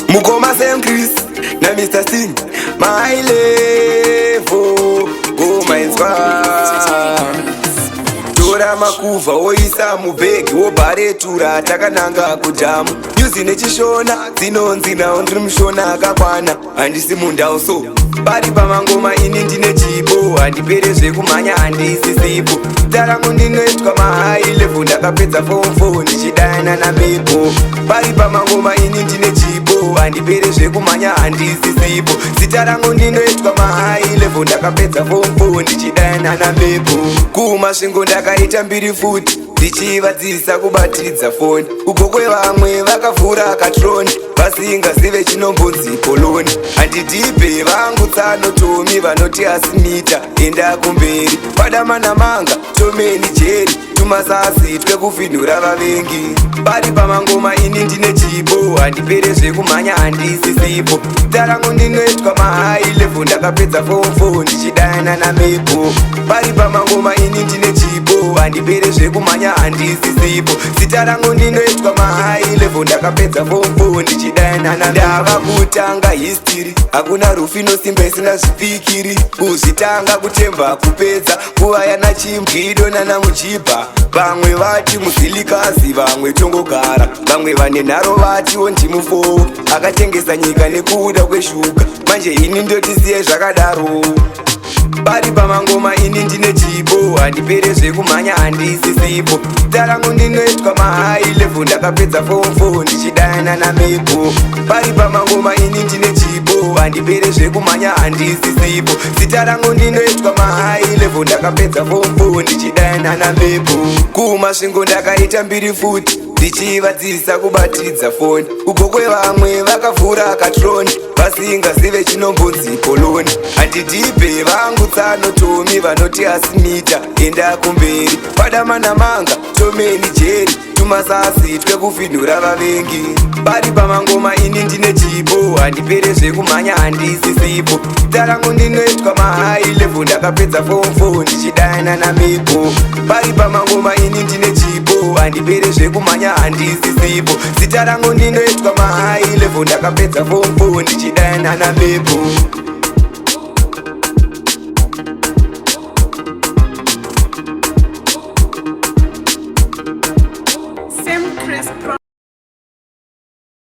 Mukoma Sam Chris na Mr. Sting my level go my inspire tora makuva oisa mubhegi wobharetura takananga kujamu nyuzi nechishona dzinonzi nawo ndiri mushona akakwana handisi mundau so pari pamangoma ini ndine chipo handipere zvekumhanya handisisipo tarangu ndinoitwa mahai level ndakapedza form 4 ndichidayana namhepo pari pamangoma ini ndine chipo handipere zvekumhanya handisisipo zita rangu ndinoitwa mahai level ndakapedza form 4 ndichidayana namhepo kumasvingo ndakaita mbiri futi ndichivadzisa kubatidza foni uko kwevamwe vakavhura katroni vasingazive chinombonzi poloni handidhibhe vangu tsano tomi vanoti asimita enda kumberi padamana manga tomeni jeri tumasasi twekuvhinhura vavengi pari pamangoma ini ndine chipo handipere zvekumhanya handisisipo tarangu ndinoitwa mahai level ndakapedza form 4 ndichidayana namhepo pari pamangoma ini ndine chipo handipere zvekumhanya handisisipo zita rangu ndinoitwa mahai level ndakapedza form 4 ndichidayana namhepo ndava kutanga history hakuna rufu inosimba isina zvipikiri kuzvitanga kutemba kupedza kuva yana chimbwido nanamuchibha vamwe vati muzilikazi vamwe tongogara vamwe vane nharo vatiwo ndimufo akatengesa nyika nekuda kweshuga manje ini ndotisiye zvakadaro pari pamangoma ini ndine chipo handipere zvekumhanya handisisipo tarangu ndinoitwa mahai level ndakapedza form 4 ndichidayana namhepo pari pamangoma ini ndine chipo handipere zvekumhanya handisisipo zita rangu ndinoitwa mahai level ndakapedza form 4 ndichidayana namhepo kumasvingo ndakaita mbiri futi ndichivadzisa kubatidza foni uko kwevamwe vakavhura katroni vasingazive chinombonzi poloni handidhibhe vangu tsano tomi vanoti asimita enda kumberi padamana manga tomeni jeri tumasasi twekuvhinhura vavengi pari pamangoma ini ndine chipo handipere zvekumhanya handisisipo tarangu ndinoitwa mahai level ndakapedza form 4 ndichidayana namhepo pari pamangoma ini ndine chipo handipere zvekumhanya handisisipo zita rangu ndinoitwa mahai level ndakapedza form 4 ndichidayana namhepo